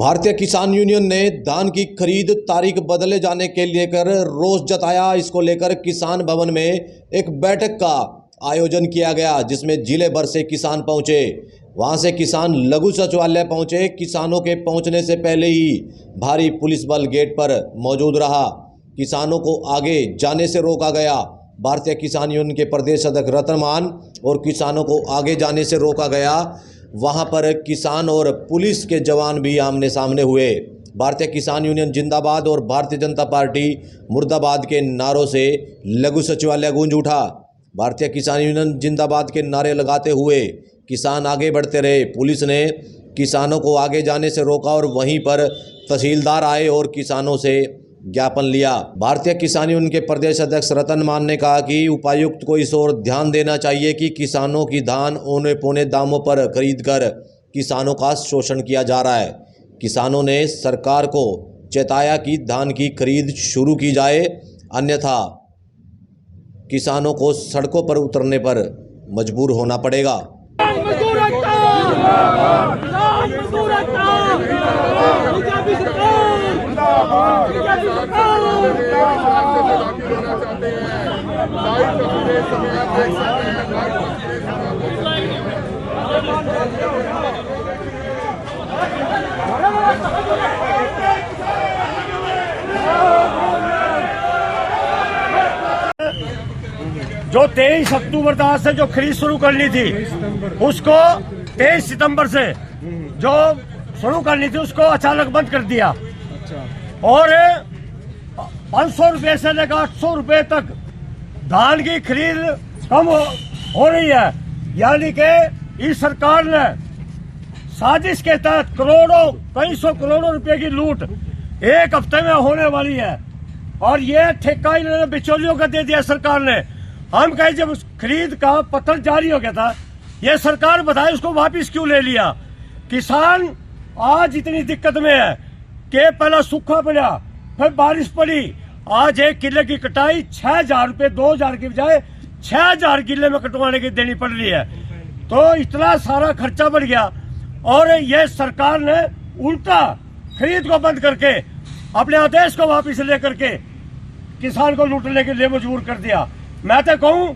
भारतीय किसान यूनियन ने धान की खरीद तारीख बदले जाने के लेकर रोष जताया। इसको लेकर किसान भवन में एक बैठक का आयोजन किया गया, जिसमें जिले भर से किसान पहुंचे। वहां से किसान लघु सचिवालय पहुंचे। किसानों के पहुंचने से पहले ही भारी पुलिस बल गेट पर मौजूद रहा। किसानों को आगे जाने से रोका गया। भारतीय किसान यूनियन के प्रदेश अध्यक्ष रतन मान और किसानों को आगे जाने से रोका गया। वहां पर किसान और पुलिस के जवान भी आमने सामने हुए। भारतीय किसान यूनियन जिंदाबाद और भारतीय जनता पार्टी मुर्दाबाद के नारों से लघु सचिवालय गूंज उठा। भारतीय किसान यूनियन जिंदाबाद के नारे लगाते हुए किसान आगे बढ़ते रहे। पुलिस ने किसानों को आगे जाने से रोका और वहीं पर तहसीलदार आए और किसानों से ज्ञापन लिया। भारतीय किसान यूनियन के प्रदेश अध्यक्ष रतन मान ने कहा कि उपायुक्त को इस ओर ध्यान देना चाहिए कि किसानों की धान औने पौने दामों पर खरीदकर किसानों का शोषण किया जा रहा है। किसानों ने सरकार को चेताया कि धान की खरीद शुरू की जाए, अन्यथा किसानों को सड़कों पर उतरने पर मजबूर होना पड़ेगा। जो 23 अक्टूबर से जो खरीद शुरू करनी थी उसको 23 सितंबर से जो शुरू करनी थी उसको अचानक बंद कर दिया और 500 रुपए से लेकर 800 रुपए तक धान की खरीद कम हो रही है। यानी कि इस सरकार ने साजिश के तहत कई सौ करोड़ों रुपए की लूट एक हफ्ते में होने वाली है और ये ठेका इन्होंने बिचौलियों का दे दिया सरकार ने। हम कहे जब उस खरीद का पत्र जारी हो गया था, ये सरकार बताए उसको वापस क्यों ले लिया। किसान आज इतनी दिक्कत में है कि पहला सूखा पड़ा, फिर बारिश पड़ी। आज एक किले की कटाई 6,000 रुपए 2,000 की बजाय 6,000 किले में कटवाने की देनी पड़ रही है। तो इतना सारा खर्चा बढ़ गया और ये सरकार ने उल्टा खरीद को बंद करके अपने आदेश को वापस लेकर के किसान को लूटने के लिए मजबूर कर दिया। मैं तो कहूं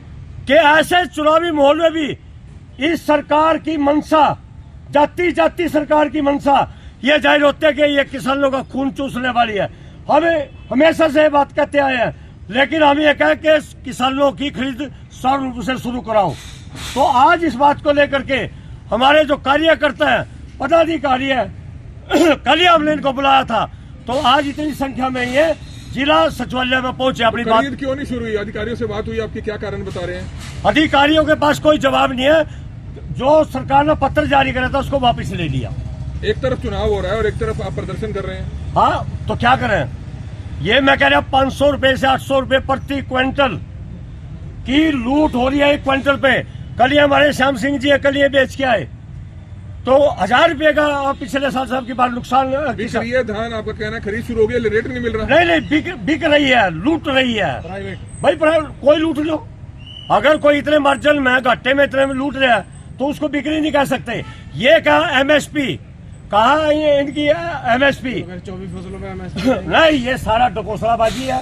कि ऐसे चुनावी माहौल में भी इस सरकार की मंशा, जाती सरकार की मंशा ये जाहिर होते कि ये किसानों का खून चूसने वाली है। हमें हमेशा से बात कहते आए हैं, लेकिन हम ये कहें कि किसानों की खरीद 100 रुपये से शुरू कराओ। तो आज इस बात को लेकर के हमारे जो कार्यकर्ता हैं, पदाधिकारी है, कल ही हमने इनको बुलाया था, तो आज इतनी संख्या में ये जिला सचिवालय में पहुंचे। अपनी बात क्यों नहीं शुरू हुई? अधिकारियों से बात हुई आपकी, क्या कारण बता रहे हैं? अधिकारियों के पास कोई जवाब नहीं है। जो सरकार ने पत्र जारी करा था उसको वापस ले लिया। एक तरफ चुनाव हो रहा है और एक तरफ आप प्रदर्शन कर रहे हैं। हाँ, तो क्या करें? ये मैं कह रहा हूँ 500 रुपए से 800 रुपए प्रति क्विंटल की लूट हो रही है एक क्विंटल पे। कल ये हमारे श्याम सिंह जी कल ये बेच के आए, तो 1,000 रुपए का पिछले साल साहब की बार नुकसान। बिक रही है धान, आपका कहना खरीद शुरू हो गया, रेट नहीं मिल रहा? नहीं, बिक रही है, लूट रही है भाई। कोई लूट लो, अगर कोई इतने मार्जिन में घाटे में इतने में लूट रहा है तो उसको बिक्री नहीं कह सकते। ये कहा एमएसपी, कहा ये इनकी एमएसपी 24 फसलों में एमएसपी नहीं, ये सारा डकोसलाबाजी है।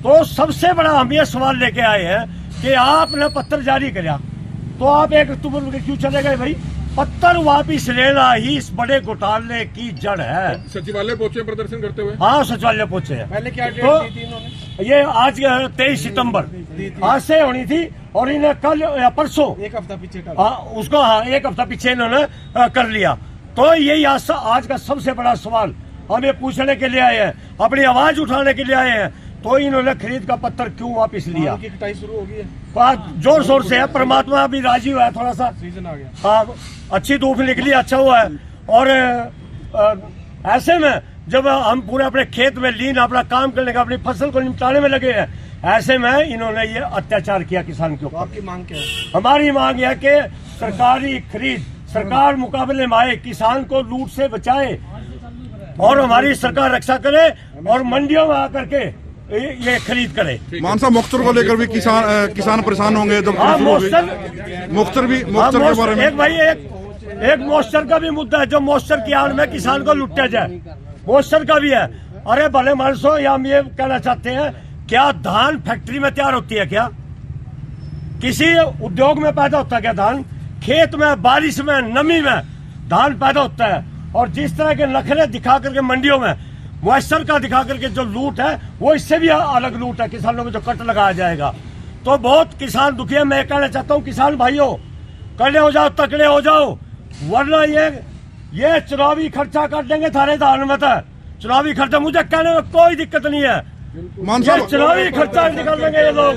तो सबसे बड़ा हम ये सवाल लेके आए हैं कि आपने पत्र जारी किया तो आप 1 अक्टूबर को क्यों चले गए भाई? पत्थर वापिस लेना ही इस बड़े घोटाले की जड़ है। सचिवालय पहुंचे प्रदर्शन करते हुए? हाँ, सचिवालय पहुंचे हैं। पहले क्या डेट दी थी इन्होंने? ये आज 23 सितंबर आज से होनी थी और इन्हें कल या परसों एक हफ्ता पीछे उसको एक हफ्ता पीछे इन्होंने कर लिया। तो यही आज का सबसे बड़ा सवाल हम ये पूछने के लिए आए हैं, अपनी आवाज उठाने के लिए आए हैं। तो इन्होंने खरीद का पत्र क्यों वापस लिया? की कटाई शुरू हो गई है, जोर शोर से है। परमात्मा अभी राजी हुआ है, थोड़ा सा सीजन आ गया। हाँ, अच्छी धूप निकली, अच्छा हुआ है। और ऐसे में जब हम पूरे अपने खेत में लीन अपना काम करने का, अपनी फसल को निपटाने में लगे हैं, ऐसे में इन्होंने ये अत्याचार किया किसान के ऊपर। आपकी मांग क्या है? हमारी मांग है कि सरकारी खरीद सरकार मुकाबले में आए, किसान को लूट से बचाए और हमारी सरकार रक्षा करे और मंडियों में आकर के ये खरीद करे। मानसा मुख्तर को लेकर भी किसान परेशान होंगे जब मुख्तर के बारे में। एक भाई एक मॉइस्चर का भी मुद्दा है, जो मॉइस्चर की आड़ में किसान को लुटा जाए, मॉइस्चर का भी है। अरे भले मानसो, या हम ये कहना चाहते हैं, क्या धान फैक्ट्री में तैयार होती है? क्या किसी उद्योग में पैदा होता है? क्या धान खेत में बारिश में नमी में धान पैदा होता है? और जिस तरह के नखरे दिखा करके मंडियों में मॉइस्चर का दिखा करके जो लूट है, वो इससे भी अलग लूट है। किसानों को जो कट लगाया जाएगा, तो बहुत किसान दुखी है। मैं कहना चाहता हूँ किसान भाइयों, कड़े हो जाओ, तकड़े हो जाओ, वरना ये चुनावी खर्चा कर देंगे थारे धान में। चुनावी खर्चा मुझे कहने में कोई दिक्कत नहीं है, ये चुनावी खर्चा निकाल देंगे ये लोग।